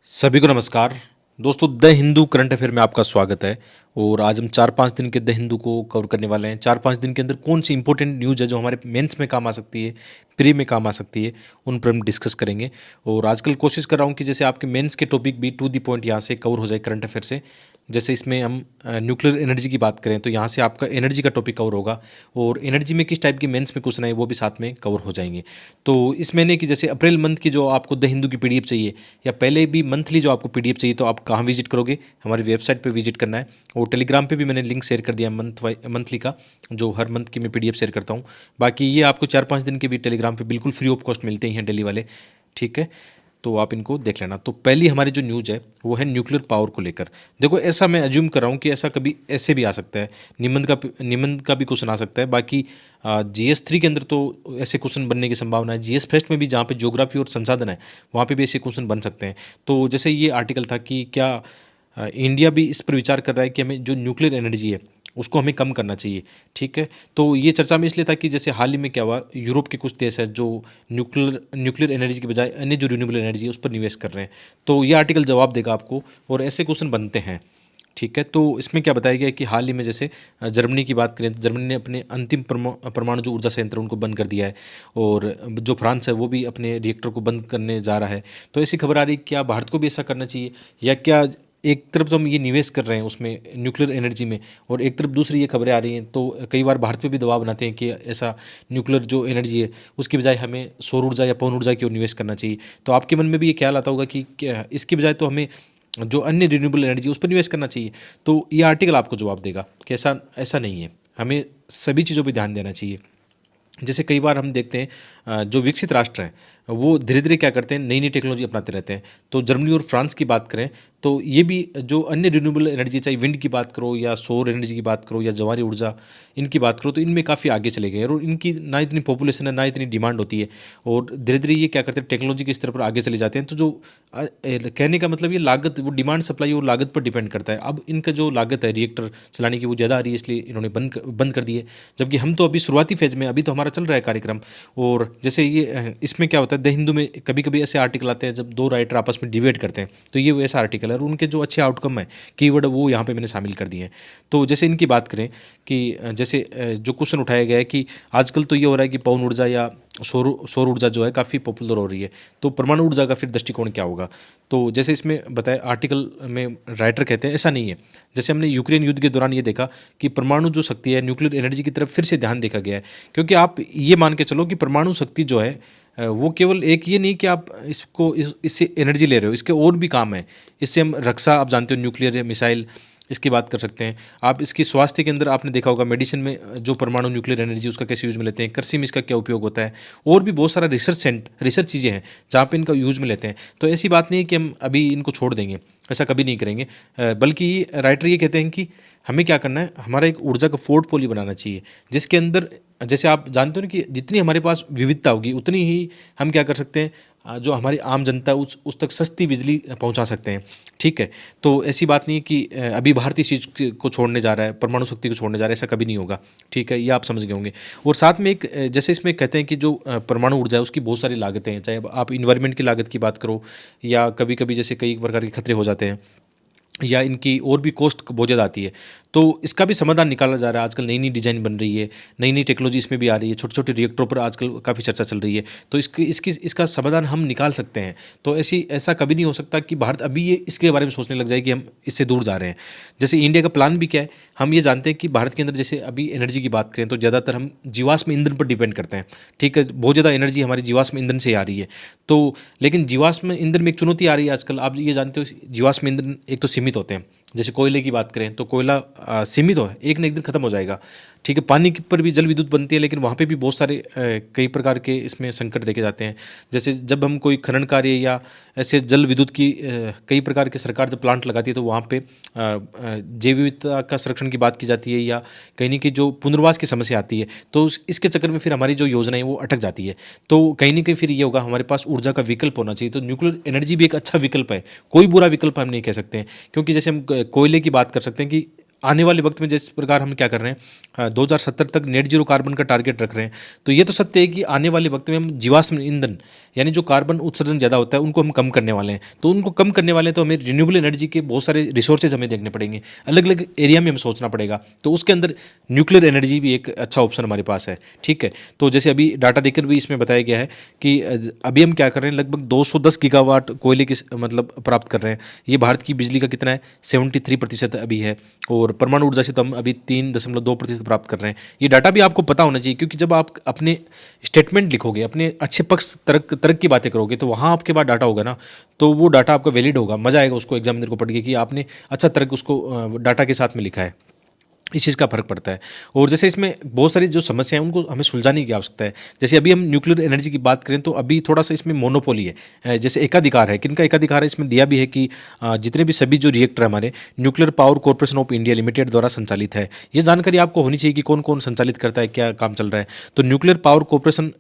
सभी को नमस्कार। दोस्तों, द हिंदू करंट अफेयर में आपका स्वागत है। और आज हम 4-5 दिन के द हिंदू को कवर करने वाले हैं। 4-5 दिन के अंदर कौन सी इंपॉर्टेंट न्यूज़ है जो हमारे मेंस में काम आ सकती है, प्री में काम आ सकती है, उन पर हम डिस्कस करेंगे। और आजकल कोशिश कर रहा हूँ कि जैसे आपके मेंस के टॉपिक भी टू दी पॉइंट यहाँ से कवर हो जाए करंट अफेयर से। जैसे इसमें हम न्यूक्लियर एनर्जी की बात करें तो यहाँ से आपका एनर्जी का टॉपिक कवर होगा, और एनर्जी में किस टाइप की मेंस में क्वेश्चन है वो भी साथ में कवर हो जाएंगे। तो इस महीने की जैसे अप्रैल मंथ की जो आपको द हिंदू की पीडीएफ चाहिए, या पहले भी मंथली जो आपको पीडीएफ चाहिए, तो आप कहाँ विजिट करोगे? हमारी वेबसाइट पे विजिट करना है। और टेलीग्राम पे भी मैंने लिंक शेयर कर दिया मंथली का, जो हर मंथ की मैं पीडीएफ शेयर करता हूँ। बाकी ये आपको 4-5 दिन के भी टेलीग्राम पे बिल्कुल फ्री ऑफ कॉस्ट मिलते ही हैं डेली वाले, ठीक है? तो आप इनको देख लेना। तो पहली हमारी जो न्यूज़ है वो है न्यूक्लियर पावर को लेकर। देखो, ऐसा मैं अज्यूम कर रहा हूँ कि ऐसा कभी ऐसे भी आ सकता है, निबंध का भी क्वेश्चन आ सकता है। बाकी GS3 के अंदर तो ऐसे क्वेश्चन बनने की संभावना है। GS फर्स्ट में भी, जहाँ पे ज्योग्राफी और संसाधन है, वहाँ पे भी ऐसे क्वेश्चन बन सकते हैं। तो जैसे ये आर्टिकल था कि क्या इंडिया भी इस पर विचार कर रहा है कि हमें जो न्यूक्लियर एनर्जी है उसको हमें कम करना चाहिए, ठीक है? तो ये चर्चा में इसलिए था कि जैसे हाल ही में क्या हुआ, यूरोप के कुछ देश है जो न्यूक्लियर एनर्जी के बजाय अन्य जो रिन्यूएबल एनर्जी है उस पर निवेश कर रहे हैं। तो ये आर्टिकल जवाब देगा आपको, और ऐसे क्वेश्चन बनते हैं, ठीक है? तो इसमें क्या बताया गया है कि हाल ही में जैसे जर्मनी की बात करें तो जर्मनी ने अपने अंतिम परमाणु जो ऊर्जा संयंत्र उनको बंद कर दिया है, और जो फ्रांस है वो भी अपने रिएक्टर को बंद करने जा रहा है। तो ऐसी खबर आ रही है, क्या भारत को भी ऐसा करना चाहिए? या क्या एक तरफ तो हम ये निवेश कर रहे हैं उसमें, न्यूक्लियर एनर्जी में, और एक तरफ दूसरी ये खबरें आ रही हैं, तो कई बार भारत पे भी दबाव बनाते हैं कि ऐसा न्यूक्लियर जो एनर्जी है उसकी बजाय हमें सौर ऊर्जा या पवन ऊर्जा की ओर निवेश करना चाहिए। तो आपके मन में भी ये ख्याल आता होगा कि क्या इसकी बजाय तो हमें जो अन्य रिन्यूएबल एनर्जी उस पर निवेश करना चाहिए। तो ये आर्टिकल आपको जवाब देगा कि ऐसा ऐसा नहीं है, हमें सभी चीज़ों पे ध्यान देना चाहिए। जैसे कई बार हम देखते हैं जो विकसित राष्ट्र हैं वो धीरे धीरे क्या करते हैं, नई नई टेक्नोलॉजी अपनाते रहते हैं। तो जर्मनी और फ्रांस की बात करें तो ये भी जो अन्य रिन्यूएबल एनर्जी, चाहे विंड की बात करो या सौर एनर्जी की बात करो या जवारी ऊर्जा, इनकी बात करो, तो इनमें काफ़ी आगे चले गए हैं, और इनकी ना इतनी पॉपुलेशन है, ना इतनी डिमांड होती है, और धीरे धीरे ये क्या करते हैं, टेक्नोलॉजी के स्तर पर आगे चले जाते हैं। तो जो कहने का मतलब ये लागत, वो डिमांड सप्लाई और लागत पर डिपेंड करता है। अब इनका जो लागत है रिएक्टर चलाने की वो ज़्यादा आ रही है, इसलिए इन्होंने बंद कर दी है। जबकि हम तो अभी शुरुआती फेज में, अभी तो हमारा चल रहा है कार्यक्रम। और जैसे ये इसमें क्या होता है, द हिंदू में कभी कभी ऐसे आर्टिकल आते हैं जब दो राइटर आपस में डिबेट करते हैं, तो ये वो ऐसा आर्टिकल है, और उनके जो अच्छे आउटकम है, कीवर्ड, वो यहाँ पे मैंने शामिल कर दिए हैं। तो जैसे इनकी बात करें कि जैसे जो क्वेश्चन उठाया गया है कि आजकल तो ये हो रहा है कि पवन ऊर्जा या सौर ऊर्जा जो है काफ़ी पॉपुलर हो रही है, तो परमाणु ऊर्जा का फिर दृष्टिकोण क्या होगा? तो जैसे इसमें बताया आर्टिकल में, राइटर कहते हैं ऐसा नहीं है। जैसे हमने यूक्रेन युद्ध के दौरान ये देखा कि परमाणु जो शक्ति है, न्यूक्लियर एनर्जी की तरफ फिर से ध्यान देखा गया है। क्योंकि आप ये मान के चलो कि परमाणु शक्ति जो है वो केवल एक ये नहीं कि आप इससे एनर्जी ले रहे हो, इसके और भी काम है। इससे हम रक्षा, आप जानते हो, न्यूक्लियर मिसाइल, इसकी बात कर सकते हैं आप। इसकी स्वास्थ्य के अंदर आपने देखा होगा, मेडिसिन में जो परमाणु न्यूक्लियर एनर्जी उसका कैसे यूज में लेते हैं, कृषि में इसका क्या उपयोग होता है, और भी बहुत सारा रिसर्च चीज़ें हैं जहाँ पे इनका यूज में लेते हैं। तो ऐसी बात नहीं है कि हम अभी इनको छोड़ देंगे, ऐसा कभी नहीं करेंगे। बल्कि राइटर ये कहते हैं कि हमें क्या करना है, हमारा एक ऊर्जा का पोर्टफोलियो बनाना चाहिए, जिसके अंदर, जैसे आप जानते हो ना कि जितनी हमारे पास विविधता होगी उतनी ही हम क्या कर सकते हैं, जो हमारी आम जनता है उस तक सस्ती बिजली पहुंचा सकते हैं, ठीक है? तो ऐसी बात नहीं है कि अभी भारत इस चीज़ को छोड़ने जा रहा है, परमाणु शक्ति को छोड़ने जा रहा है, ऐसा कभी नहीं होगा, ठीक है? ये आप समझ गए होंगे। और साथ में एक जैसे इसमें कहते हैं कि जो परमाणु ऊर्जा है उसकी बहुत सारी लागतें हैं, चाहे आप इन्वायरमेंट की लागत की बात करो, या कभी कभी जैसे कई प्रकार के खतरे हो जाते हैं, या इनकी और भी कॉस्ट बहुत ज़्यादा आती है। तो इसका भी समाधान निकाला जा रहा है। आजकल नई नई डिज़ाइन बन रही है, नई नई टेक्नोलॉजी इसमें भी आ रही है, छोटे छोटे रिएक्टरों पर आजकल काफ़ी चर्चा चल रही है। तो इसका समाधान हम निकाल सकते हैं। तो ऐसा कभी नहीं हो सकता कि भारत अभी ये इसके बारे में सोचने लग जाए कि हम इससे दूर जा रहे हैं। जैसे इंडिया का प्लान भी क्या है, हम ये जानते हैं कि भारत के अंदर जैसे अभी एनर्जी की बात करें तो ज़्यादातर हम जीवाश्म ईंधन पर डिपेंड करते हैं, ठीक है? बहुत ज़्यादा एनर्जी हमारी जीवाश्म ईंधन से आ रही है। तो लेकिन जीवाश्म ईंधन में एक चुनौती आ रही है आजकल, आप ये जानते हो, जीवाश्म ईंधन एक तो सीमित होते हैं। जैसे कोयले की बात करें तो कोयला सीमित है, एक न एक दिन खत्म हो जाएगा, ठीक है? पानी पर भी जल विद्युत बनती है, लेकिन वहाँ पे भी बहुत सारे कई प्रकार के इसमें संकट देखे जाते हैं। जैसे जब हम कोई खनन कार्य या ऐसे जल विद्युत की कई प्रकार के सरकार जब प्लांट लगाती है, तो वहाँ पे जैव विविधता का संरक्षण की बात की जाती है, या कहीं न कहीं जो पुनर्वास की समस्या आती है, तो इसके चक्कर में फिर हमारी जो योजना है वो अटक जाती है। तो कहीं न कहीं फिर ये होगा, हमारे पास ऊर्जा का विकल्प होना चाहिए। तो न्यूक्लियर एनर्जी भी एक अच्छा विकल्प है, कोई बुरा विकल्प हम नहीं कह सकते हैं। क्योंकि जैसे हम कोयले की बात कर सकते हैं कि आने वाले वक्त में जिस प्रकार हम क्या कर रहे हैं 2070 तक नेट जीरो कार्बन का टारगेट रख रहे हैं, तो ये तो सत्य है कि आने वाले वक्त में हम जीवाश्म ईंधन यानी जो कार्बन उत्सर्जन ज़्यादा होता है उनको हम कम करने वाले हैं। तो उनको कम करने वाले हैं तो हमें रिन्यूएबल एनर्जी के बहुत सारे रिसोर्सेज हमें देखने पड़ेंगे, अलग अलग एरिया में हमें सोचना पड़ेगा। तो उसके अंदर न्यूक्लियर एनर्जी भी एक अच्छा ऑप्शन हमारे पास है। ठीक है, तो जैसे अभी डाटा देकर भी इसमें बताया गया है कि अभी हम क्या कर रहे हैं, लगभग 210 गीगावाट कोयले की मतलब प्राप्त कर रहे हैं। ये भारत की बिजली का कितना है, 73% अभी है। और परमाणु ऊर्जा से तो हम अभी 3.2% प्राप्त कर रहे हैं। ये डाटा भी आपको पता होना चाहिए, क्योंकि जब आप अपने स्टेटमेंट लिखोगे, अपने अच्छे पक्ष तर्क की बातें करोगे, तो वहाँ आपके पास डाटा होगा ना, तो वो डाटा आपका वैलिड होगा। मजा आएगा उसको एग्जामिनर को पढ़ के कि आपने अच्छा तर्क उसको डाटा के साथ में लिखा है। इस चीज़ का फ़र्क पड़ता है। और जैसे इसमें बहुत सारी जो समस्या हैं उनको हमें सुलझाने की आवश्यकता है। जैसे अभी हम न्यूक्लियर एनर्जी की बात करें तो अभी थोड़ा-सा इसमें मोनोपोली है। जैसे एकाधिकार है, किनका एकाधिकार है इसमें दिया भी है कि जितने भी सभी जो रिएक्टर हमारे nuclear power corporation of India limited द्वारा संचालित है। ये जानकारी आपको होनी चाहिए कि कौन-कौन संचालित करता है, क्या काम चल रहा है। तो nuclear power corporation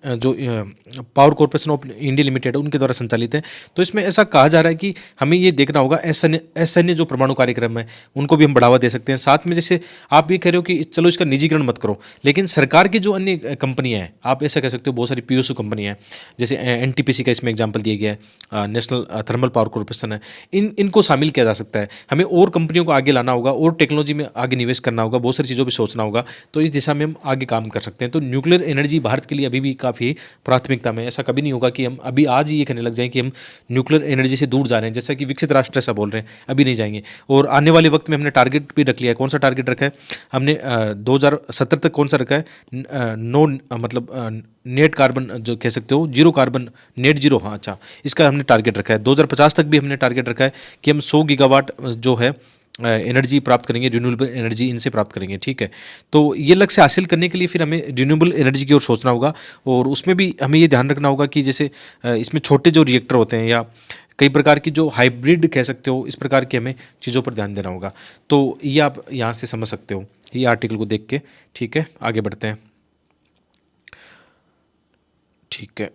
power corporation of India limited उनके द्वारा संचालित है। तो इसमें ऐसा कहा जा रहा है कि हमें ये देखना होगा एसएनए जो परमाणु कार्यक्रम है उनको भी हम बढ़ावा दे सकते हैं। साथ में जैसे आप ये कह रहे हो कि चलो इसका निजीकरण मत करो, लेकिन सरकार की जो अन्य कंपनियां हैं, आप ऐसा कह सकते हो, बहुत सारी पीओसयू कंपनियां हैं, जैसे एनटीपीसी का इसमें एग्जांपल दिया गया है, नेशनल थर्मल पावर कॉर्पोरेशन है, इनको शामिल किया जा सकता है। हमें और कंपनियों को आगे लाना होगा और टेक्नोलॉजी में आगे निवेश करना होगा, बहुत सारी चीज़ों पर सोचना होगा। तो इस दिशा में हम आगे काम कर सकते हैं। तो न्यूक्लियर एनर्जी भारत के लिए अभी भी काफ़ी प्राथमिकता में। ऐसा कभी नहीं होगा कि हम अभी आज ही ये कहने लग जाएं कि हम न्यूक्लियर एनर्जी से दूर जा रहे हैं, जैसा कि विकसित राष्ट्र ऐसा बोल रहे हैं, अभी नहीं जाएंगे। और आने वाले वक्त में हमने टारगेट भी रख लिया है। कौन सा टारगेट रखा है हमने? 2070 तक कौन सा रखा है? नो मतलब नेट कार्बन जो कह सकते हो, जीरो कार्बन, नेट जीरो। हाँ अच्छा, इसका हमने टारगेट रखा है। 2050 तक भी हमने टारगेट रखा है कि हम 100 गीगावाट जो है एनर्जी प्राप्त करेंगे, रिन्यूएबल एनर्जी इनसे प्राप्त करेंगे। ठीक है, तो ये लक्ष्य हासिल करने के लिए फिर हमें रिन्यूएबल एनर्जी की ओर सोचना होगा। और उसमें भी हमें ये ध्यान रखना होगा कि जैसे इसमें छोटे जो रिएक्टर होते हैं या कई प्रकार की जो हाइब्रिड कह सकते हो, इस प्रकार की हमें चीज़ों पर ध्यान देना होगा। तो ये आप यहाँ से समझ सकते हो ये आर्टिकल को देख के। ठीक है, आगे बढ़ते हैं। ठीक है,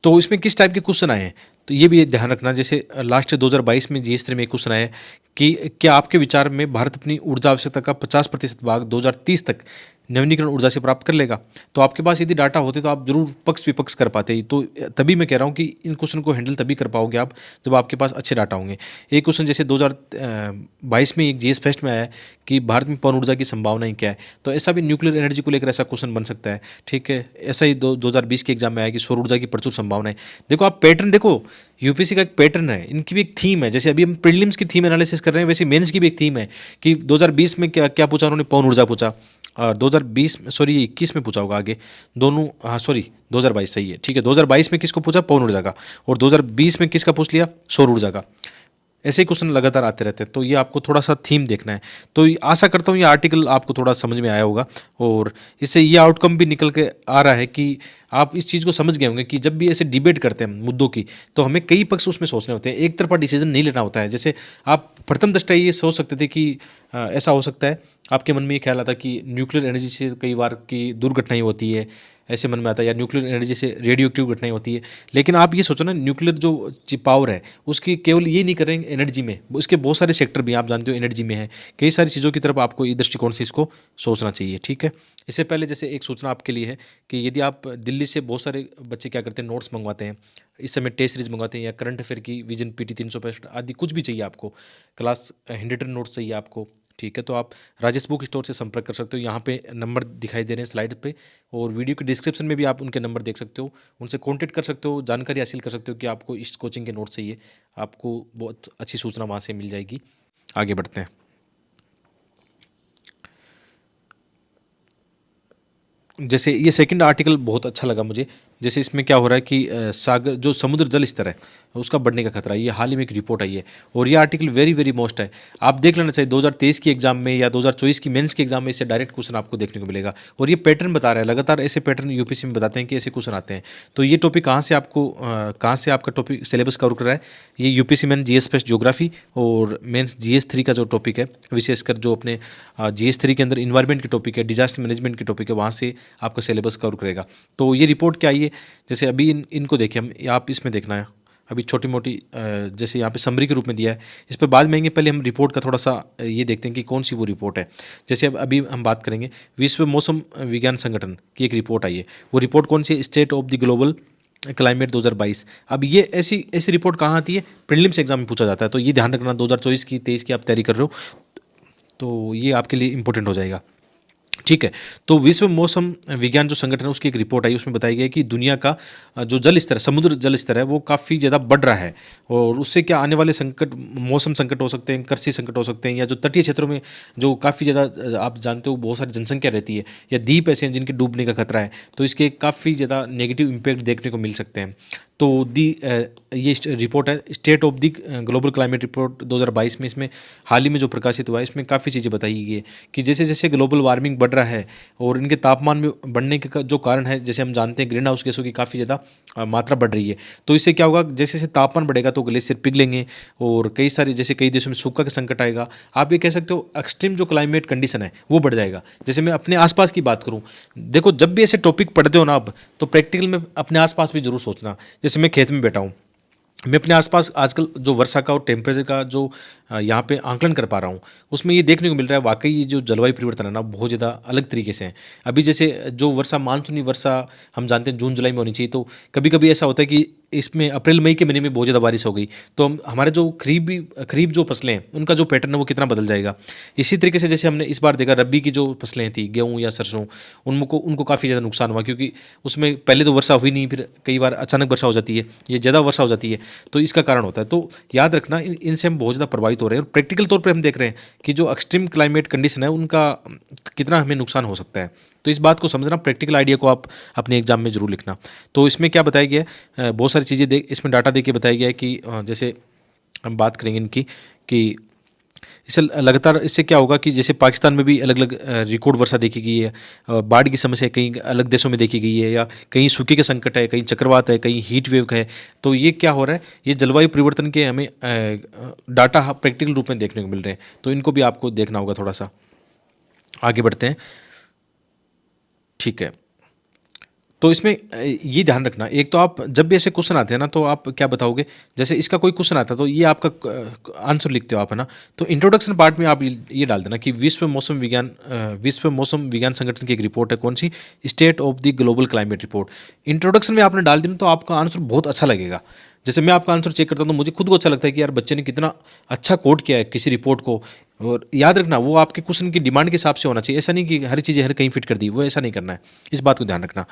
तो इसमें किस टाइप के क्वेश्चन आए हैं तो ये भी ध्यान रखना। जैसे लास्ट 2022 में जीएस3 में एक क्वेश्चन आया कि क्या आपके विचार में भारत अपनी ऊर्जा आवश्यकता का 50% भाग 2030 तक नवीनीकरण ऊर्जा से प्राप्त कर लेगा? तो आपके पास यदि डाटा होते तो आप जरूर पक्ष विपक्ष कर पाते। तो तभी मैं कह रहा हूँ कि इन क्वेश्चन को हैंडल तभी कर पाओगे आप जब आपके पास अच्छे डाटा होंगे। एक क्वेश्चन जैसे 2022 में एक जीएस फेस्ट में आया है कि भारत में पवन ऊर्जा की संभावनाएं क्या है, तो ऐसा भी न्यूक्लियर एनर्जी को लेकर ऐसा क्वेश्चन बन सकता है। ठीक है, ऐसा ही 2020 के एग्जाम में आया कि सौर ऊर्जा की प्रचुर संभावनाएं। देखो आप पैटर्न देखो, यूपीएससी का एक पैटर्न है, इनकी भी एक थीम है। जैसे अभी हम प्रीलिम्स की थीम एनालिसिस कर रहे हैं, वैसे मेंस की भी एक थीम है कि 2020 में क्या क्या पूछा उन्होंने, पवन ऊर्जा पूछा। और 2020 में, सॉरी 21 में पूछा होगा आगे दोनों, हाँ सॉरी 2022 सही है। ठीक है, 2022 में किसको पूछा? पवन ऊर्जा का। और 2020 में किसका पूछ लिया? सौर ऊर्जा का। ऐसे ही क्वेश्चन लगातार आते रहते हैं, तो ये आपको थोड़ा सा थीम देखना है। तो आशा करता हूँ ये आर्टिकल आपको थोड़ा समझ में आया होगा और इससे ये आउटकम भी निकल के आ रहा है कि आप इस चीज़ को समझ गए होंगे कि जब भी ऐसे डिबेट करते हैं मुद्दों की, तो हमें कई पक्ष उसमें सोचने होते हैं, एक तरफा डिसीजन नहीं लेना होता है। जैसे आप प्रथम दृष्टया ये सोच सकते थे कि ऐसा हो सकता है, आपके मन में ये ख्याल आता कि न्यूक्लियर एनर्जी से कई बार की दुर्घटनाएं होती है, ऐसे मन में आता है, या न्यूक्लियर एनर्जी से रेडियो एक्टिव घटनाएं होती है। लेकिन आप ये सोचो ना, न्यूक्लियर जो पावर है उसकी केवल ये नहीं करेंगे एनर्जी में, इसके बहुत सारे सेक्टर भी आप जानते हो एनर्जी में है। कई सारी चीज़ों की तरफ आपको इस दृष्टिकोण से इसको सोचना चाहिए। ठीक है, इससे पहले जैसे एक सूचना आपके लिए है कि यदि आप दिल्ली से, बहुत सारे बच्चे क्या करते हैं, नोट्स मंगवाते हैं, इस समय टेस्ट सीरीज मंगवाते हैं, या करंट अफेयर की विजन पीटी 365 आदि कुछ भी चाहिए आपको, क्लास हैंडरिटन नोट्स चाहिए आपको। ठीक है, तो आप राजेश बुक स्टोर से संपर्क कर सकते हो। यहाँ पे नंबर दिखाई दे रहे हैं स्लाइड पे, और वीडियो के डिस्क्रिप्शन में भी आप उनके नंबर देख सकते हो, उनसे कॉन्टेक्ट कर सकते हो, जानकारी हासिल कर सकते हो कि आपको इस कोचिंग के नोट्स चाहिए। आपको बहुत अच्छी सूचना वहाँ से मिल जाएगी। आगे बढ़ते हैं। जैसे ये सेकंड आर्टिकल बहुत अच्छा लगा मुझे। जैसे इसमें क्या हो रहा है कि सागर जो समुद्र जल स्तर है उसका बढ़ने का खतरा है, ये हाल ही में एक रिपोर्ट आई है, और ये आर्टिकल वेरी वेरी मोस्ट है। आप देख लेना चाहिए 2023 की एग्जाम में या 2024 की मेंस के एग्जाम में इससे डायरेक्ट क्वेश्चन आपको देखने को मिलेगा। और ये पैटर्न बता रहा है, लगातार ऐसे पैटर्न यूपीएससी में बताते हैं कि ऐसे क्वेश्चन आते हैं। तो ये टॉपिक कहाँ से आपको कहाँ से आपका टॉपिक सिलेबस कवर कर रहा है? ये UPSC main GS first geography और मेंस जीएस 3 का जो टॉपिक है, विशेषकर जो अपने जीएस 3 के अंदर इन्वायरमेंट की टॉपिक है, डिजास्टर मैनेजमेंट की टॉपिक है, वहाँ से आपका सिलेबस कवर करेगा। तो ये रिपोर्ट क्या आई है, जैसे अभी इनको देखें हम, आप इसमें देखना है अभी छोटी मोटी जैसे यहाँ पे समरी के रूप में दिया है, इस पर बाद में आएंगे। पहले हम रिपोर्ट का थोड़ा सा ये देखते हैं कि कौन सी वो रिपोर्ट है। जैसे अब अभी हम बात करेंगे, विश्व मौसम विज्ञान संगठन की एक रिपोर्ट आई है। वो रिपोर्ट कौन सी है? State of the global climate 2022। अब ये ऐसी ऐसी रिपोर्ट कहाँ आती है? प्रीलिम्स एग्जाम में पूछा जाता है, तो ये ध्यान रखना। 2024 की 23 की आप तैयारी कर रहे हो तो ये आपके लिए इंपॉर्टेंट हो जाएगा। ठीक है। तो विश्व मौसम विज्ञान जो संगठन है उसकी एक रिपोर्ट आई, उसमें बताया गया है कि दुनिया का जो जल स्तर है, समुद्र जल स्तर है, वो काफ़ी ज़्यादा बढ़ रहा है। और उससे क्या आने वाले संकट, मौसम संकट हो सकते हैं, कृषि संकट हो सकते हैं, या जो तटीय क्षेत्रों में जो काफ़ी ज़्यादा आप जानते हो बहुत सारी जनसंख्या रहती है, या द्वीप ऐसे हैं जिनके डूबने का खतरा है, तो इसके काफ़ी ज़्यादा नेगेटिव इम्पैक्ट देखने को मिल सकते हैं। तो ये रिपोर्ट है state of the global climate report 2022 में, इसमें हाल ही में जो प्रकाशित हुआ है, इसमें काफ़ी चीज़ें बताई गई है कि जैसे जैसे ग्लोबल वार्मिंग बढ़ रहा है और इनके तापमान में बढ़ने के जो कारण है, जैसे हम जानते हैं ग्रीन हाउस गैसों की काफ़ी ज़्यादा मात्रा बढ़ रही है। तो इससे क्या होगा, जैसे जैसे तापमान बढ़ेगा तो ग्लेशियर पिघलेंगे और कई सारे, जैसे कई देशों में सूखा का संकट आएगा। आप ये कह सकते हो एक्सट्रीम जो क्लाइमेट कंडीशन है वो बढ़ जाएगा। जैसे मैं अपने आसपास की बात करूँ, देखो जब भी ऐसे टॉपिक पढ़ते हो ना आप, तो प्रैक्टिकल में अपने आसपास भी जरूर सोचना। जैसे मैं खेत में बैठा हूँ, मैं अपने आसपास आजकल जो वर्षा का और टेम्परेचर का जो यहाँ पे आंकलन कर पा रहा हूँ, उसमें ये देखने को मिल रहा है वाकई ये जो जलवायु परिवर्तन है ना, बहुत ज़्यादा अलग तरीके से है। अभी जैसे जो वर्षा, मानसूनी वर्षा हम जानते हैं जून जुलाई में होनी चाहिए, तो कभी कभी ऐसा होता है कि इसमें अप्रैल मई के महीने में बहुत ज़्यादा बारिश हो गई, तो हम हमारे जो खरीफ जो फसलें हैं उनका जो पैटर्न है वो कितना बदल जाएगा। इसी तरीके से जैसे हमने इस बार देखा, रबी की जो फसलें थी, गेहूँ या सरसों, उनको काफ़ी ज़्यादा नुकसान हुआ, क्योंकि उसमें पहले तो वर्षा हुई नहीं, फिर कई बार अचानक वर्षा हो जाती है, ये ज़्यादा वर्षा हो जाती है, तो इसका कारण होता है। तो याद रखना, इनसे हम बहुत ज़्यादा प्रभावित हो रहे हैं और प्रैक्टिकल तौर पे हम देख रहे हैं कि जो एक्सट्रीम क्लाइमेट कंडीशन है उनका कितना हमें नुकसान हो सकता है। तो इस बात को समझना, प्रैक्टिकल आइडिया को आप अपने एग्जाम में जरूर लिखना। तो इसमें क्या बताया गया है, बहुत सारी चीज़ें इसमें डाटा दे के बताया गया है कि जैसे हम बात करेंगे इनकी, कि इससे लगातार इससे क्या होगा कि जैसे पाकिस्तान में भी अलग अलग रिकॉर्ड वर्षा देखी गई है, बाढ़ की समस्या कई अलग देशों में देखी गई है, या कहीं सूखे के संकट है, कहीं चक्रवात है, कहीं हीट वेव है। तो ये क्या हो रहा है, ये जलवायु परिवर्तन के हमें डाटा प्रैक्टिकल रूप में देखने को मिल रहे हैं, तो इनको भी आपको देखना होगा। थोड़ा सा आगे बढ़ते हैं। ठीक है। तो इसमें ये ध्यान रखना, एक तो आप जब भी ऐसे क्वेश्चन आते हैं ना, तो आप क्या बताओगे, जैसे इसका कोई क्वेश्चन आता है तो ये आपका आंसर लिखते हो आप, है ना। तो इंट्रोडक्शन पार्ट में आप ये डाल देना कि विश्व मौसम विज्ञान संगठन की एक रिपोर्ट है, कौन सी? State of the global climate report. Introduction में आपने डाल देना तो आपका आंसर बहुत अच्छा लगेगा। जैसे मैं आपका आंसर चेक करता हूँ तो मुझे खुद को अच्छा लगता है कि यार बच्चे ने कितना अच्छा कोट किया है किसी रिपोर्ट को। और याद रखना, वो आपके क्वेश्चन की डिमांड के हिसाब से होना चाहिए, ऐसा नहीं कि हर चीज़ें हर कहीं फिट कर दी, वो ऐसा नहीं करना है। इस बात को ध्यान रखना।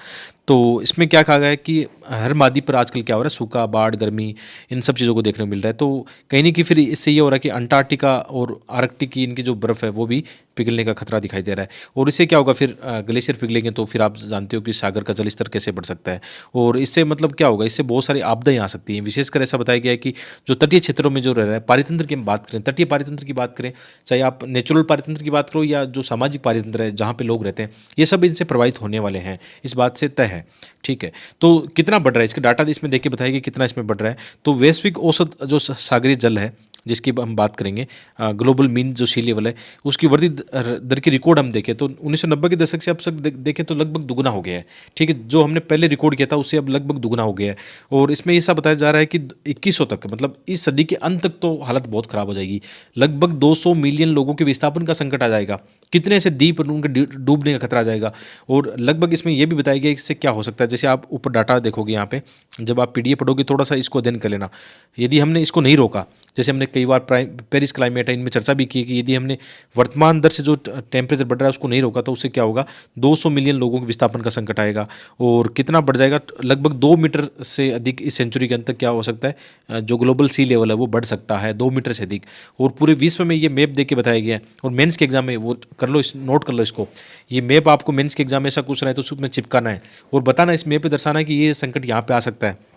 तो इसमें क्या कहा गया है कि हर मादी पर आजकल क्या हो रहा है, सूखा, बाढ़, गर्मी, इन सब चीज़ों को देखने को मिल रहा है। तो कहीं नहीं कि फिर इससे ये हो रहा है कि अंटार्कटिका और आर्कटिक की इनकी जो बर्फ़ है वो भी पिघलने का खतरा दिखाई दे रहा है। और इससे क्या होगा, फिर ग्लेशियर पिघलेंगे तो फिर आप जानते हो कि सागर का जलस्तर कैसे बढ़ सकता है। और इससे मतलब क्या होगा, इससे बहुत सारी आपदाएं आ सकती हैं। विशेषकर ऐसा बताया गया है कि जो तटीय क्षेत्रों में जो रह रहा है, पारितंत्र की हम बात करें, तटीय पारितंत्र की बात करें, चाहे आप नेचुरल पारितंत्र की बात करो या जो सामाजिक पारितंत्र है जहाँ पे लोग रहते हैं, ये सब इनसे प्रभावित होने वाले हैं, इस बात से तय है। ठीक है। तो कितना बढ़ रहा है, इसके डाटा इसमें देख के बताइए कि कितना इसमें बढ़ रहा है। तो वैश्विक औसत जो सागरीय जल है जिसकी हम बात करेंगे, ग्लोबल मीन जो सी लेवल है, उसकी वृद्धि दर की रिकॉर्ड हम देखें तो 1990 के दशक से अब तक देखें तो लगभग दुगुना हो गया है। ठीक है। जो हमने पहले रिकॉर्ड किया था उससे अब लगभग दुगुना हो गया है। और इसमें ऐसा बताया जा रहा है कि 2100 तक, मतलब इस सदी के अंत तक तो हालत बहुत खराब हो जाएगी। लगभग 200 मिलियन लोगों के विस्थापन का संकट आ जाएगा। कितने ऐसे द्वीप उनके डूबने का खतरा आ जाएगा। और लगभग इसमें यह भी बताया गया इससे क्या हो सकता है। जैसे आप ऊपर डाटा देखोगे यहाँ पे, जब आप पीडीएफ पढ़ोगे थोड़ा सा इसको अध्ययन कर लेना। यदि हमने इसको नहीं रोका, जैसे हमने कई बार पेरिस क्लाइमेट है इनमें चर्चा भी की है कि यदि हमने वर्तमान दर से जो टेम्परेचर बढ़ रहा है उसको नहीं रोका तो उससे क्या होगा, 200 मिलियन लोगों के विस्थापन का संकट आएगा। और कितना बढ़ जाएगा, लगभग 2 मीटर से अधिक इस सेंचुरी के अंत तक क्या हो सकता है, जो ग्लोबल सी लेवल है वो बढ़ सकता है 2 मीटर से अधिक। और पूरे विश्व में ये मैप देख के बताया गया है। और मेंस के एग्जाम में वो कर लो, नोट कर लो इसको, ये मैप आपको मेंस के एग्जाम में ऐसा कुछ रहा है तो उसमें चिपकाना है और बताना, इस मैप पे दर्शाना है कि ये संकट यहाँ पे आ सकता है।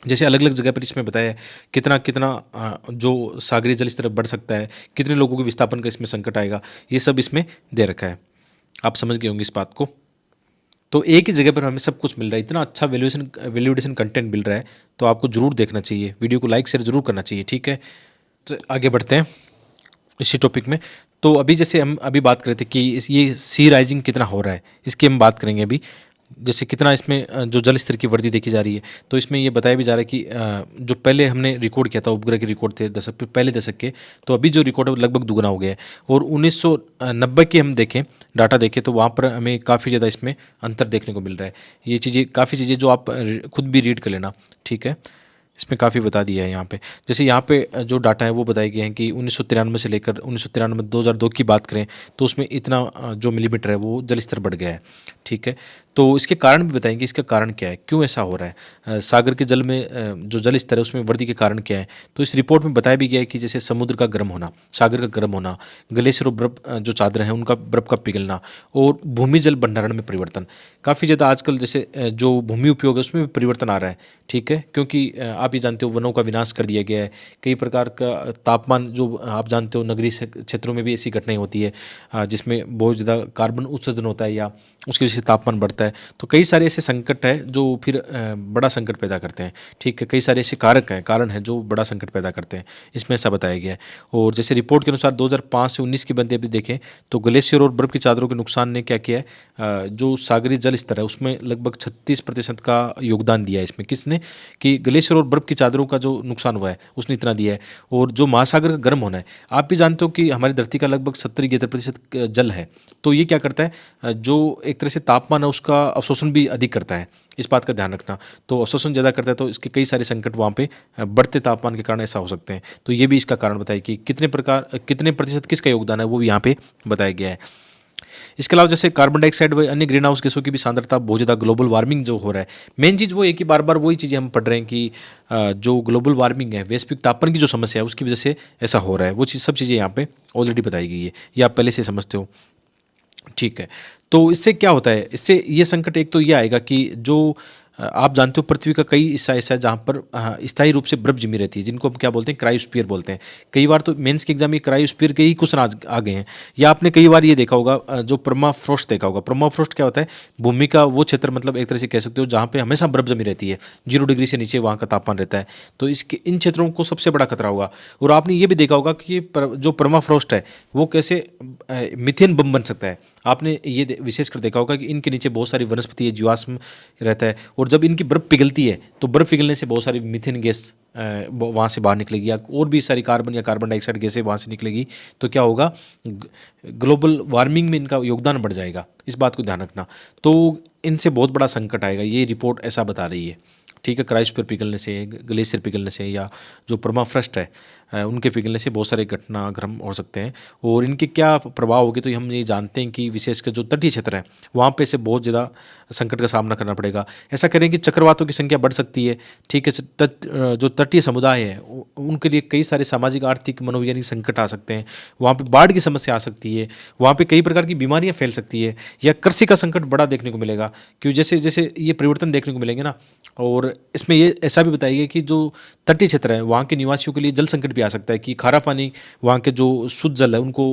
जैसे अलग अलग जगह पर इसमें बताया है कितना कितना जो सागरीय जल स्तर बढ़ सकता है, कितने लोगों के विस्थापन का इसमें संकट आएगा, ये सब इसमें दे रखा है। आप समझ गए होंगे इस बात को। तो एक ही जगह पर हमें सब कुछ मिल रहा है, इतना अच्छा वैल्यूएशन कंटेंट मिल रहा है, तो आपको जरूर देखना चाहिए, वीडियो को लाइक शेयर जरूर करना चाहिए। ठीक है। तो आगे बढ़ते हैं इसी टॉपिक में। तो अभी जैसे हम अभी बात कर रहे थे कि ये सी राइजिंग कितना हो रहा है, इसकी हम बात करेंगे अभी। जैसे कितना इसमें जो जल स्तर की वृद्धि देखी जा रही है, तो इसमें ये बताया भी जा रहा है कि जो पहले हमने रिकॉर्ड किया था, उपग्रह के रिकॉर्ड थे दशक पहले दशक के, तो अभी जो रिकॉर्ड है वो लगभग दुगना हो गया है। और 1990 के हम देखें, डाटा देखें, तो वहाँ पर हमें काफ़ी ज़्यादा इसमें अंतर देखने को मिल रहा है। ये चीज़ें, काफ़ी चीज़ें जो आप खुद भी रीड कर लेना, ठीक है। इसमें काफ़ी बता दिया है यहाँ पे। जैसे यहाँ पे जो डाटा है वो बताए गए हैं कि 1993 से लेकर 1993 2002 की बात करें, तो उसमें इतना जो मिलीमीटर है वो जल स्तर बढ़ गया है, ठीक है। तो इसके कारण भी बताएंगे, इसका कारण क्या है, क्यों ऐसा हो रहा है, सागर के जल में जो जल स्तर है उसमें वृद्धि के कारण क्या है। तो इस रिपोर्ट में बताया भी गया है कि जैसे समुद्र का गर्म होना, सागर का गर्म होना, ग्लेशियर और बर्फ जो चादर हैं उनका बर्फ का पिघलना, और भूमि जल भंडारण में परिवर्तन। काफ़ी ज़्यादा आजकल जैसे जो भूमि उपयोग है उसमें भी परिवर्तन आ रहा है, ठीक है। क्योंकि आप ये जानते हो वनों का विनाश कर दिया गया है, कई प्रकार का तापमान, जो आप जानते हो नगरीय क्षेत्रों में भी ऐसी घटनाएं होती है जिसमें बहुत ज़्यादा कार्बन उत्सर्जन होता है या उसकी वजह से तापमान बढ़ता है। तो कई सारे ऐसे संकट है जो फिर बड़ा संकट पैदा करते हैं, ठीक है। कई सारे ऐसे कारण हैं जो बड़ा संकट पैदा करते हैं, इसमें ऐसा बताया गया है। और जैसे रिपोर्ट के अनुसार 2005 से 19 की बंदी अभी देखें, तो ग्लेशियर और बर्फ की चादरों के नुकसान ने क्या किया है, जो सागरीय जल स्तर है उसमें लगभग 36% का योगदान दिया है इसमें। किसने, कि ग्लेशियर और बर्फ की चादरों का जो नुकसान हुआ है उसने इतना दिया है। और जो महासागर का गर्म होना है, आप भी जानते हो कि हमारी धरती का लगभग 70-71% जल है। तो ये क्या करता है, जो एक तरह से तापमान है उसका अवशोषण भी अधिक करता है, इस बात का ध्यान रखना। तो अवशोषण ज़्यादा करता है तो इसके कई सारे संकट वहाँ पे बढ़ते तापमान के कारण ऐसा हो सकते हैं। तो ये भी इसका कारण बताया कि कितने प्रतिशत किसका योगदान है वो भी यहाँ पे बताया गया है। इसके अलावा जैसे कार्बन डाइऑक्साइड व अन्य ग्रीन हाउस गैसों की भी सांद्रता बहुत ज़्यादा, ग्लोबल वार्मिंग जो हो रहा है, मेन चीज़ वो है कि बार बार वही चीज़ें हम पढ़ रहे हैं कि जो ग्लोबल वार्मिंग है, वैश्विक तापमान की जो समस्या है उसकी वजह से ऐसा हो रहा है। वो चीज़, सब चीज़ें यहाँ पे ऑलरेडी बताई गई है, ये आप पहले से समझते हो, ठीक है। तो इससे क्या होता है, इससे ये संकट एक तो ये आएगा कि जो आप जानते हो पृथ्वी का कई हिस्सा ऐसा है जहाँ पर स्थायी रूप से बर्फ जमी रहती है, जिनको हम क्या बोलते हैं, क्रायोस्फीयर बोलते हैं। कई बार तो मेंस के एग्जाम में क्रायोस्फीयर के ही क्वेश्चन आ गए हैं। या आपने कई बार ये देखा होगा, जो परमाफ्रॉस्ट देखा होगा। परमाफ्रॉस्ट क्या होता है, भूमि का वो क्षेत्र, मतलब एक तरह से कह सकते हो जहाँ पे हमेशा बर्फ जमी रहती है, 0 डिग्री से नीचे वहाँ का तापमान रहता है। तो इसके इन क्षेत्रों को सबसे बड़ा खतरा होगा। और आपने ये भी देखा होगा कि जो परमाफ्रॉस्ट है वो कैसे मिथेन बम बन सकता है। आपने ये विशेषकर देखा होगा कि इनके नीचे बहुत सारी वनस्पति है, जीवाश्म रहता है, और जब इनकी बर्फ़ पिघलती है तो बर्फ़ पिघलने से बहुत सारी मीथेन गैस वहाँ से बाहर निकलेगी, या और भी सारी कार्बन या कार्बन डाइऑक्साइड गैसें वहाँ से निकलेगी। तो क्या होगा, ग्लोबल वार्मिंग में इनका योगदान बढ़ जाएगा, इस बात को ध्यान रखना। तो इनसे बहुत बड़ा संकट आएगा, ये रिपोर्ट ऐसा बता रही है, ठीक है। क्रायोस्फीयर पिघलने से, ग्लेशियर पिघलने से, या जो परमाफ्रॉस्ट है उनके पिघलने से बहुत सारे घटनाक्रम हो सकते हैं। और इनके क्या प्रभाव होंगे, तो हम ये जानते हैं कि विशेषकर जो तटीय क्षेत्र है वहाँ पे से बहुत ज़्यादा संकट का सामना करना पड़ेगा। ऐसा करें कि चक्रवातों की संख्या बढ़ सकती है, ठीक है। जो तटीय समुदाय है उनके लिए कई सारे सामाजिक, आर्थिक, मनोवैज्ञानिक संकट आ सकते हैं। वहाँ पे बाढ़ की समस्या आ सकती है, वहाँ पे कई प्रकार की बीमारियाँ फैल सकती है, या कृषि का संकट बड़ा देखने को मिलेगा, क्योंकि जैसे जैसे ये परिवर्तन देखने को मिलेंगे ना। और इसमें ये ऐसा भी बताया गया कि जो तटीय क्षेत्र है वहाँ के निवासियों के लिए जल संकट भी आ सकता है, कि खारा पानी वहाँ के जो शुद्ध जल है उनको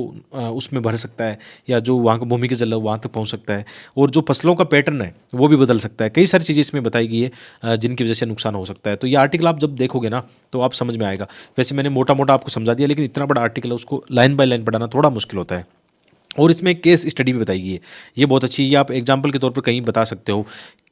उसमें भर सकता है, या जो वहाँ का भूमि के जल है वहाँ तक पहुँच सकता है, और जो फसलों का पैटर्न है वो भी बदल सकता है। कई सारी चीज़ें इसमें बताई गई है जिनकी वजह से नुकसान हो सकता है। तो ये आर्टिकल आप जब देखोगे ना तो आप समझ में आएगा। वैसे मैंने मोटा मोटा आपको समझा दिया, लेकिन इतना बड़ा आर्टिकल है उसको लाइन बाय लाइन पढ़ाना थोड़ा मुश्किल होता है। और इसमें एक केस स्टडी भी बताई गई है, ये बहुत अच्छी है। ये आप एग्जाम्पल के तौर पर कहीं बता सकते हो।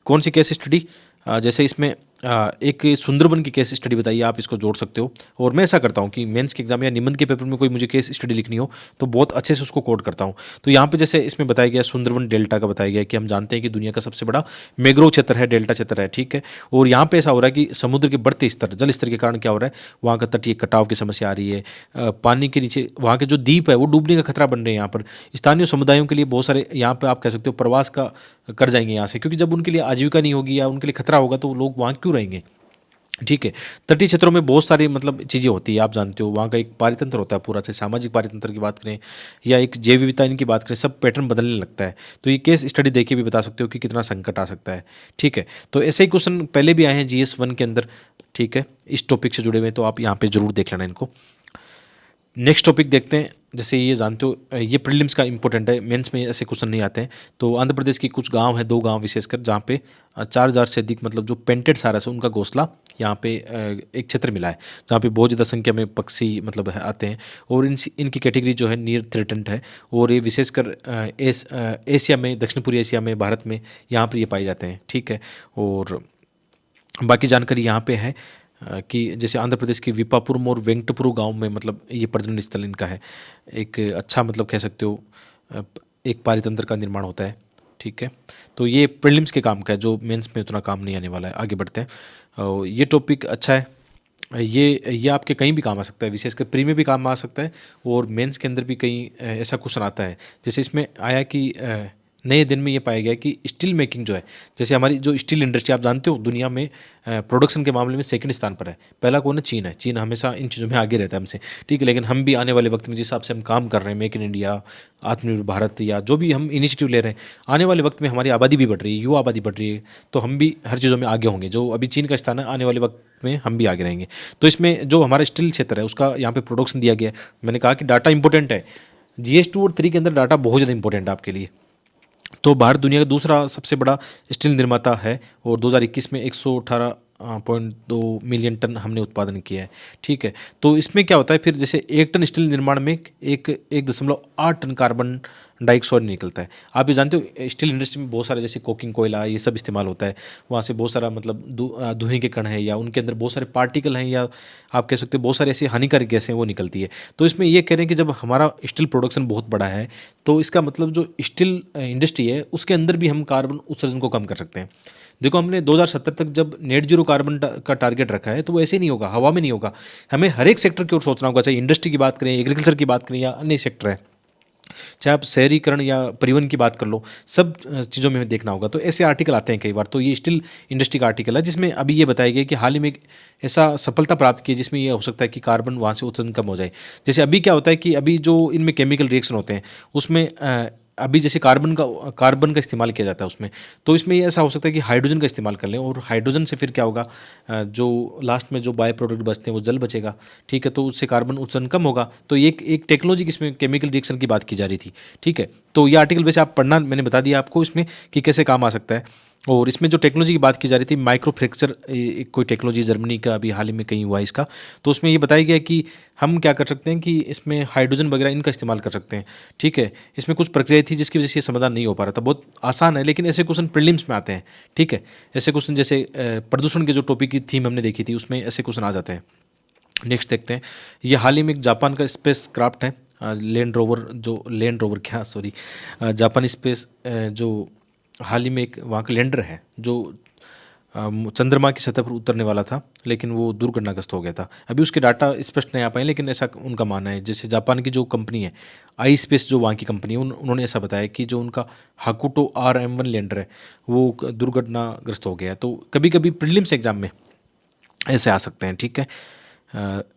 कौन सी केस स्टडी, जैसे इसमें एक सुंदरवन की केस स्टडी बताइए, आप इसको जोड़ सकते हो। और मैं ऐसा करता हूँ कि मेंस के एग्जाम या निबंध के पेपर में कोई मुझे केस स्टडी लिखनी हो तो बहुत अच्छे से उसको कोड करता हूँ। तो यहाँ पे जैसे इसमें बताया गया सुंदरवन डेल्टा का बताया गया कि हम जानते हैं कि दुनिया का सबसे बड़ा मैंग्रोव क्षेत्र है, डेल्टा क्षेत्र है, ठीक है। और यहाँ पे ऐसा हो रहा है कि समुद्र के बढ़ते स्तर, जल स्तर के कारण क्या हो रहा है, वहाँ का तटीय कटाव की समस्या आ रही है। पानी के नीचे वहाँ के जो द्वीप है वो डूबने का खतरा बन रहे हैं। यहाँ पर स्थानीय समुदायों के लिए बहुत सारे, यहाँ पे आप कह सकते हो प्रवास का कर जाएंगे यहाँ से, क्योंकि जब उनके लिए आजीविका नहीं होगी या उनके लिए खतरा होगा तो लोग वहाँ क्यों रहेंगे, ठीक है। तटीय क्षेत्रों में बहुत सारी मतलब चीज़ें होती है, आप जानते हो वहाँ का एक पारितंत्र होता है पूरा, से सामाजिक पारितंत्र की बात करें या एक जैव विविधता इनकी बात करें, सब पैटर्न बदलने लगता है। तो ये केस स्टडी देख के भी बता सकते हो कि कितना संकट आ सकता है, ठीक है। तो ऐसे ही क्वेश्चन पहले भी आए हैं GS 1 के अंदर, ठीक है, इस टॉपिक से जुड़े हुए, तो आप यहाँ पे जरूर देख लेना इनको। नेक्स्ट टॉपिक देखते हैं। जैसे ये जानते हो ये प्रीलिम्स का इंपॉर्टेंट है, मेंस में ऐसे क्वेश्चन नहीं आते हैं। तो आंध्र प्रदेश की कुछ गांव है, 2 गांव विशेषकर, जहाँ पे 4,000 से अधिक मतलब जो पेंटेड सारस है उनका घोंसला यहाँ पे एक क्षेत्र मिला है, जहाँ पे बहुत ज़्यादा संख्या में पक्षी मतलब आते हैं। और इनकी कैटेगरी जो है नियर थ्रेटेंड है। और ये विशेषकर एशिया में, दक्षिण पूर्वी एशिया में, भारत में यहाँ पर ये पाए जाते हैं। ठीक है। और बाकी जानकारी यहाँ पे है कि जैसे आंध्र प्रदेश की विपापुरम और वेंकटपुरु गांव में मतलब ये प्रजनन स्थल इनका है। एक अच्छा मतलब कह सकते हो एक पारितंत्र का निर्माण होता है। ठीक है। तो ये प्रीलिम्स के काम का है, जो मेंस में उतना काम नहीं आने वाला है। आगे बढ़ते हैं। ये टॉपिक अच्छा है। ये आपके कहीं भी काम आ सकता है, विशेषकर प्री में भी काम आ सकता है और मेंस के अंदर भी कहीं ऐसा क्वेश्चन आता है। जैसे इसमें आया कि नए दिन में ये पाया गया कि स्टील मेकिंग जो है, जैसे हमारी जो स्टील इंडस्ट्री आप जानते हो दुनिया में प्रोडक्शन के मामले में सेकंड स्थान पर है। पहला कौन है? चीन है। चीन हमेशा इन चीज़ों में आगे रहता है हमसे। ठीक है। लेकिन हम भी आने वाले वक्त में जिस हिसाब से हम काम कर रहे हैं, मेक इन इंडिया, आत्मनिर्भर भारत या जो भी हम इनिशिएटिव ले रहे हैं, आने वाले वक्त में हमारी आबादी भी बढ़ रही है, युवा आबादी बढ़ रही है, तो हम भी हर चीज़ों में आगे होंगे। जो अभी चीन का स्थान है, आने वाले वक्त में हम भी आगे रहेंगे। तो इसमें जो हमारा स्टील क्षेत्र है उसका यहाँ पे प्रोडक्शन दिया गया है। मैंने कहा कि डाटा इंपॉर्टेंट है। GS2 और 3 के अंदर डाटा बहुत ज़्यादा इंपॉर्टेंट है आपके लिए। तो भारत दुनिया का दूसरा सबसे बड़ा स्टील निर्माता है और 2021 में 118.2 मिलियन टन हमने उत्पादन किया है। ठीक है। तो इसमें क्या होता है फिर, जैसे 1 टन स्टील निर्माण में 1.8 टन कार्बन डाइऑक्साइड निकलता है। आप ये जानते हो स्टील इंडस्ट्री में बहुत सारे जैसे कोकिंग कोयला ये सब इस्तेमाल होता है। वहाँ से बहुत सारा मतलब धुएं के कण हैं या उनके अंदर बहुत सारे पार्टिकल हैं, या आप कह सकते हो बहुत सारी ऐसी हानिकारक गैसें वो निकलती है। तो इसमें ये कह रहे हैं कि जब हमारा स्टील प्रोडक्शन बहुत बड़ा है तो इसका मतलब जो स्टील इंडस्ट्री है उसके अंदर भी हम कार्बन उत्सर्जन को कम कर सकते हैं। देखो हमने 2070 तक जब नेट जीरो कार्बन का टारगेट रखा है तो वो ऐसे नहीं होगा, हवा में नहीं होगा। हमें हर एक सेक्टर की ओर सोचना होगा, चाहे इंडस्ट्री की बात करें, एग्रीकल्चर की बात करें या अन्य सेक्टर है, चाहे आप शहरीकरण या परिवहन की बात कर लो, सब चीज़ों में हमें देखना होगा। तो ऐसे आर्टिकल आते हैं कई बार। तो ये स्टील इंडस्ट्री का आर्टिकल है जिसमें अभी ये बताया गया कि हाल ही में एक ऐसा सफलता प्राप्त की है जिसमें ये हो सकता है कि कार्बन वहाँ से उत्सर्जन कम हो जाए। जैसे अभी क्या होता है कि अभी जो इनमें केमिकल रिएक्शन होते हैं उसमें अभी जैसे कार्बन का इस्तेमाल किया जाता है उसमें, तो इसमें ये ऐसा हो सकता है कि हाइड्रोजन का इस्तेमाल कर लें और हाइड्रोजन से फिर क्या होगा, जो लास्ट में जो बाय प्रोडक्ट बचते हैं वो जल बचेगा। ठीक है। तो उससे कार्बन उत्सर्जन कम होगा। तो ये एक टेक्नोलॉजी की इसमें केमिकल रिएक्शन की बात की जा रही थी। ठीक है। तो ये आर्टिकल वैसे आप पढ़ना, मैंने बता दिया आपको इसमें कि कैसे काम आ सकता है। और इसमें जो टेक्नोलॉजी की बात की जा रही थी, माइक्रो फ्रैक्चर, एक कोई टेक्नोलॉजी जर्मनी का अभी हाल ही में कहीं हुआ इसका। तो उसमें ये बताया गया कि हम क्या कर सकते हैं कि इसमें हाइड्रोजन वगैरह इनका इस्तेमाल कर सकते हैं। ठीक है। इसमें कुछ प्रक्रिया थी जिसकी वजह से ये समाधान नहीं हो पा रहा था। बहुत आसान है लेकिन ऐसे क्वेश्चन प्रीलिम्स में आते हैं। ठीक है। ऐसे क्वेश्चन जैसे प्रदूषण के जो टॉपिक की थीम हमने देखी थी उसमें ऐसे क्वेश्चन आ जाते हैं। नेक्स्ट देखते हैं। ये हाल ही में एक जापान का स्पेस क्राफ्ट है, लैंड रोवर क्या सॉरी जापानी स्पेस जो हाल ही में एक वहाँ का लैंडर है जो चंद्रमा की सतह पर उतरने वाला था, लेकिन वो दुर्घटनाग्रस्त हो गया था। अभी उसके डाटा स्पष्ट नहीं आ पाए, लेकिन ऐसा उनका मानना है। जैसे जापान की जो कंपनी है आई स्पेस, जो वहाँ की कंपनी है, उन्होंने ऐसा बताया कि जो उनका हाकुटो RM1 लैंडर है वो दुर्घटनाग्रस्त हो गया है। तो कभी कभी प्रीलिम्स एग्जाम में ऐसे आ सकते हैं। ठीक है।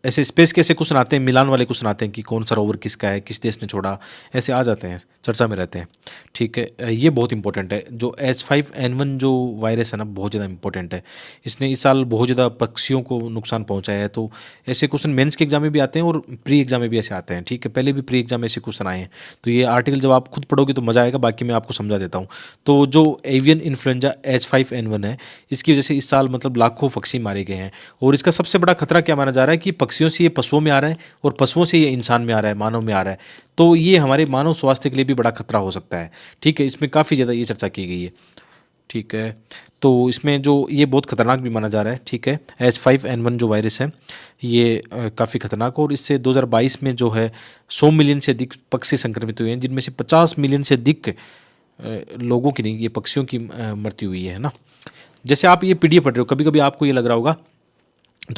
ऐसे स्पेस के ऐसे क्वेश्चन आते हैं, मिलान वाले क्वेश्चन आते हैं कि कौन सा रोवर किसका है, किस देश ने छोड़ा, ऐसे आ जाते हैं, चर्चा में रहते हैं। ठीक है। ये बहुत इंपॉर्टेंट है। जो H5N1 जो वायरस है ना, बहुत ज़्यादा इंपॉर्टेंट है। इसने इस साल बहुत ज़्यादा पक्षियों को नुकसान पहुंचाया है। तो ऐसे क्वेश्चन मेंस के एग्जाम में भी आते हैं और प्री एग्जाम में भी ऐसे आते हैं। ठीक है। पहले भी प्री एग्जाम में ऐसे क्वेश्चन आए हैं। तो ये आर्टिकल जब आप खुद पढ़ोगे तो मज़ा आएगा, बाकी मैं आपको समझा देता हूँ। तो जो एवियन इन्फ्लुएंजा H5N1 है, इसकी वजह से इस साल मतलब लाखों पक्षी मारे गए हैं। और इसका सबसे बड़ा खतरा क्या माना जा रहा है कि पक्षियों से ये पशुओं में आ रहा है और पशुओं से ये इंसान में आ रहा है, मानव में आ रहा है। तो ये हमारे मानव स्वास्थ्य के लिए भी बड़ा खतरा हो सकता है। ठीक है। इसमें काफ़ी ज़्यादा ये चर्चा की गई है। ठीक है। तो इसमें जो ये बहुत खतरनाक भी माना जा रहा है। ठीक है। H5N1 जो वायरस है ये काफ़ी खतरनाक, और इससे 2022 में जो है 100 मिलियन से अधिक पक्षी संक्रमित हुए हैं, जिनमें से 50 मिलियन से अधिक लोगों की नहीं, ये पक्षियों की मृत्यु हुई है ना। जैसे आप ये PDF पढ़ रहे हो, कभी कभी आपको ये लग रहा होगा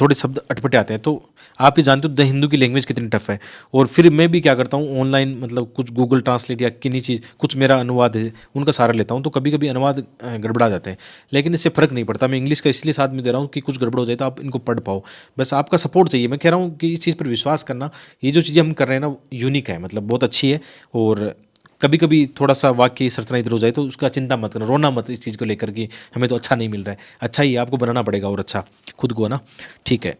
थोड़े शब्द अटपटे आते हैं, तो आप ये जानते हो द हिंदू की लैंग्वेज कितनी टफ है। और फिर मैं भी क्या करता हूँ ऑनलाइन, मतलब कुछ गूगल ट्रांसलेट या किन्हीं चीज़, कुछ मेरा अनुवाद है उनका सहारा लेता हूँ। तो कभी कभी अनुवाद गड़बड़ा जाते हैं, लेकिन इससे फ़र्क नहीं पड़ता। मैं इंग्लिश का इसलिए साथ में दे रहा हूँ कि कुछ गड़बड़ हो जाए तो आप इनको पढ़ पाओ। बस आपका सपोर्ट चाहिए। मैं कह रहा हूँ कि इस चीज़ पर विश्वास करना, ये जो चीज़ें हम कर रहे हैं ना यूनिक है, मतलब बहुत अच्छी है। और कभी कभी थोड़ा सा वाक्य संरचना इधर हो जाए तो उसका चिंता मत करना, रोना मत इस चीज़ को लेकर कि हमें तो अच्छा नहीं मिल रहा है। अच्छा ही आपको बनाना पड़ेगा और अच्छा खुद को ना। ठीक है।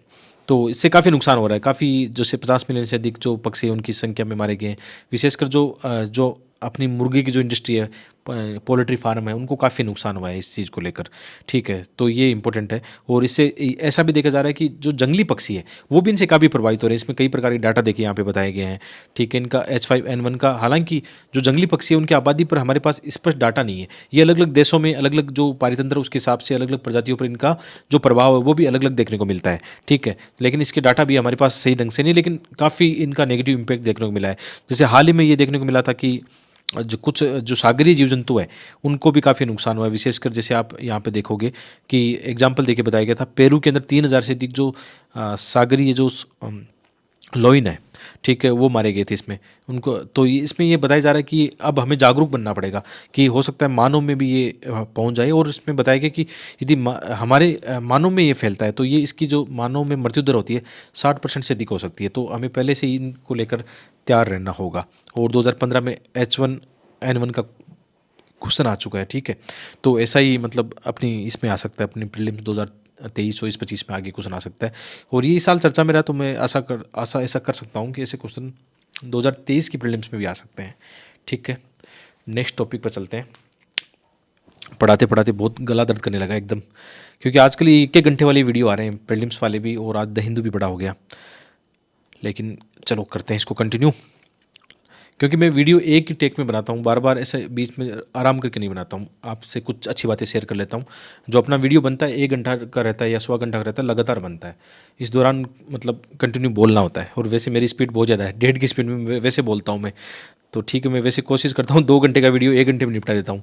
तो इससे काफ़ी नुकसान हो रहा है, काफ़ी जैसे 50 मिलियन से अधिक जो पक्षी हैं उनकी संख्या में मारे गए हैं। विशेषकर जो अपनी मुर्गी की जो इंडस्ट्री है, पोल्ट्री फार्म है, उनको काफ़ी नुकसान हुआ है इस चीज़ को लेकर। ठीक है, तो ये इंपॉर्टेंट है। और इससे ऐसा भी देखा जा रहा है कि जो जंगली पक्षी है वो भी इनसे काफ़ी प्रभावित हो रहे हैं। इसमें कई प्रकार के डाटा देखिए यहाँ पे बताए गए हैं। ठीक है, इनका H5N1 का, हालांकि जो जंगली पक्षी है उनकी आबादी पर हमारे पास स्पष्ट डाटा नहीं है। ये अलग अलग देशों में अलग अलग जो पारितंत्र है उसके हिसाब से अलग अलग प्रजातियों पर इनका जो प्रभाव है वो भी अलग अलग देखने को मिलता है। ठीक है, लेकिन इसके डाटा भी हमारे पास सही ढंग से नहीं, लेकिन काफ़ी इनका नेगेटिव इम्पैक्ट देखने को मिला है। जैसे हाल ही में ये देखने को मिला था कि जो कुछ जो सागरीय जीव जंतु है उनको भी काफ़ी नुकसान हुआ है। विशेषकर जैसे आप यहाँ पे देखोगे कि एग्जाम्पल देके बताया गया था, पेरू के अंदर 3,000 से अधिक जो सागरीय जो लोइन है, ठीक है, वो मारे गए थे इसमें। उनको तो इसमें ये बताया जा रहा है कि अब हमें जागरूक बनना पड़ेगा कि हो सकता है मानव में भी ये पहुंच जाए। और इसमें बताया गया कि यदि हमारे मानव में ये फैलता है तो ये इसकी जो मानव में मृत्यु दर होती है 60% से अधिक हो सकती है। तो हमें पहले से ही इनको लेकर तैयार रहना होगा। और 2015 में H1N1 का क्वेश्चन आ चुका है। ठीक है, तो ऐसा ही मतलब अपनी इसमें आ सकता है, अपनी प्रीलिम्स 2023, 24, 25 में आगे क्वेश्चन आ सकता है। और ये इस साल चर्चा में रहा, तो मैं ऐसा कर सकता हूँ कि ऐसे क्वेश्चन 2023 की प्रीलिम्स में भी आ सकते हैं। ठीक है, नेक्स्ट टॉपिक पर चलते हैं। पढ़ाते पढ़ाते बहुत गला दर्द करने लगा एकदम, क्योंकि आजकल ये 1-1 घंटे वाले वीडियो आ रहे हैं, प्रीलिम्स वाले भी, और आज द हिंदू भी बड़ा हो गया। लेकिन चलो करते हैं इसको कंटिन्यू, क्योंकि मैं वीडियो एक ही टेक में बनाता हूँ, बार बार ऐसे बीच में आराम करके नहीं बनाता हूँ। आपसे कुछ अच्छी बातें शेयर कर लेता हूँ। जो अपना वीडियो बनता है 1 घंटा का रहता है या 1.25 घंटा का रहता है, लगातार बनता है। इस दौरान मतलब कंटिन्यू बोलना होता है। और वैसे मेरी स्पीड बहुत ज़्यादा है, 1.5 की स्पीड में वैसे बोलता हूँ मैं। तो ठीक है, मैं वैसे कोशिश करता हूँ 2 घंटे का वीडियो 1 घंटे में निपटा देता हूँ।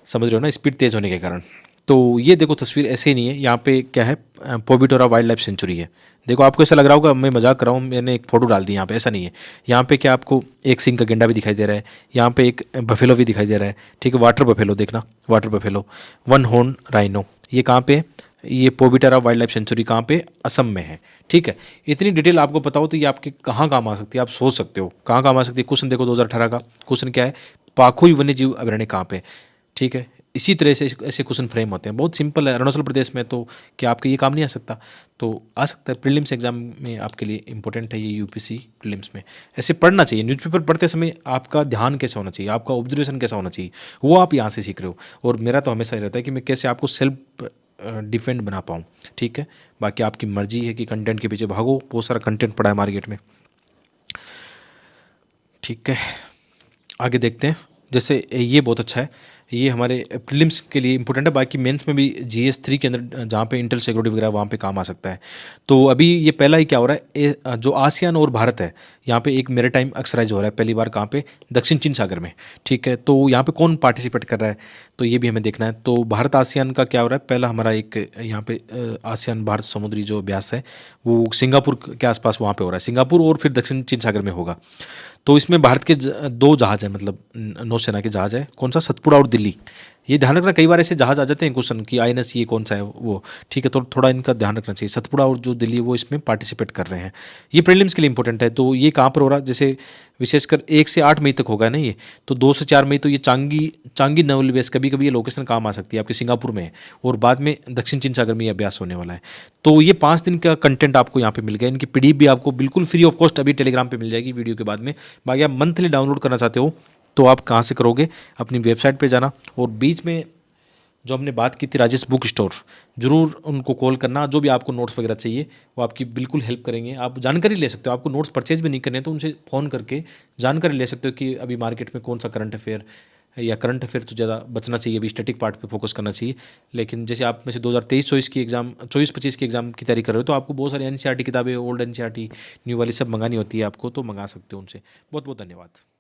समझ रहे हो ना, स्पीड तेज़ होने के कारण। तो ये देखो तस्वीर ऐसे ही नहीं है, यहाँ पे क्या है, पोबिटोरा वाइल्ड लाइफ सेंचुरी है। देखो आपको ऐसा लग रहा होगा मैं मजाक कर रहा हूँ, मैंने एक फ़ोटो डाल दी, यहाँ पे ऐसा नहीं है। यहाँ पे क्या आपको एक सिंग का गेंडा भी दिखाई दे रहा है, यहाँ पे एक बफेलो भी दिखाई दे रहा है। ठीक है, वाटर बफेलो देखना, water buffalo, one horn rhino. ये कहाँ पे है? ये पोबिटोरा वाइल्ड लाइफ सेंचुरी कहाँ पे? असम में है। ठीक है, इतनी डिटेल आपको पता हो तो ये आपके कहाँ काम आ सकती है, आप सोच सकते हो कहाँ काम आ सकती है। क्वेश्चन देखो 2018 का क्वेश्चन क्या है, पाखुई वन्य जीव अभयारण्य कहाँ पे? ठीक है, इसी तरह से ऐसे क्वेश्चन फ्रेम होते हैं। बहुत सिंपल है, अरुणाचल प्रदेश में, तो क्या आपके ये काम नहीं आ सकता? तो आ सकता है। प्रीलिम्स एग्जाम में आपके लिए इंपॉर्टेंट है ये यूपीसी प्रीलिम्स में। ऐसे पढ़ना चाहिए, न्यूज़पेपर पढ़ते समय आपका ध्यान कैसा होना चाहिए, आपका ऑब्जर्वेशन कैसा होना चाहिए, वो आप यहाँ से सीख रहे हो। और मेरा तो हमेशा ही रहता है कि मैं कैसे आपको सेल्फ डिफेंड बना पाऊँ। ठीक है, बाकी आपकी मर्जी है कि कंटेंट के पीछे भागो, बहुत सारा कंटेंट पड़ा है मार्केट में। ठीक है, आगे देखते हैं। जैसे ये बहुत अच्छा है, ये हमारे प्रीलिम्स के लिए इंपॉर्टेंट है। बाकी मेंस में भी GS3 के अंदर जहाँ पे इंटर सिक्योरिटी वगैरह वहाँ पे काम आ सकता है। तो अभी ये पहला ही क्या हो रहा है, जो आसियान और भारत है, यहाँ पे एक मेरीटाइम एक्सरसाइज हो रहा है पहली बार। कहाँ पे? दक्षिण चीन सागर में। ठीक है, तो यहाँ पे कौन पार्टिसिपेट कर रहा है, तो ये भी हमें देखना है। तो भारत आसियान का क्या हो रहा है, पहला हमारा एक यहाँ पे आसियान भारत समुद्री जो अभ्यास है वो सिंगापुर के आसपास वहाँ पे हो रहा है। सिंगापुर और फिर दक्षिण चीन सागर में होगा। तो इसमें भारत के 2 जहाज़ हैं, मतलब नौसेना के जहाज़ है। कौन सा? सतपुड़ा और दिल्ली। ये ध्यान रखना, कई बार ऐसे जहाज़ आ जाते हैं क्वेश्चन कि INS ये कौन सा है वो। ठीक है, तो थोड़ा इनका ध्यान रखना चाहिए। सतपुड़ा और जो दिल्ली वो इसमें पार्टिसिपेट कर रहे हैं। ये प्रीलिम्स के लिए इंपॉर्टेंट है। तो ये कहाँ पर हो रहा है? जैसे विशेषकर 1 से 8 मई तक होगा ना ये, तो 2 से 4 मई तो ये चांगी नेवल बेस, कभी कभी ये लोकेशन काम आ सकती है आपके सिंगापुर में है। और बाद में दक्षिण चीन सागर में ये अभ्यास होने वाला है। तो ये 5 दिन का कंटेंट आपको यहाँ पे मिल गया। इनकी PDF भी आपको बिल्कुल फ्री ऑफ कॉस्ट अभी टेलीग्राम पे मिल जाएगी वीडियो के बाद में। बाकी आप मंथली डाउनलोड करना चाहते हो तो आप कहाँ से करोगे? अपनी वेबसाइट पे जाना, और बीच में जो हमने बात की थी राजेश बुक स्टोर, जरूर उनको कॉल करना। जो भी आपको नोट्स वगैरह चाहिए वो आपकी बिल्कुल हेल्प करेंगे। आप जानकारी ले सकते हो, आपको नोट्स परचेज भी नहीं करने तो उनसे फ़ोन करके जानकारी ले सकते हो कि अभी मार्केट में कौन सा करंट अफेयर, या करंट अफेयर तो ज़्यादा बचना चाहिए, अभी स्टैटिक पार्ट पे फोकस करना चाहिए। लेकिन जैसे आप में से 2023-24 की एग्जाम, 24-25 की एग्जाम की तैयारी कर रहे हो तो आपको बहुत सारी NCERT किताबें, ओल्ड NCERT न्यू वाली सब मंगानी होती है आपको, तो मंगा सकते हो उनसे। बहुत बहुत धन्यवाद।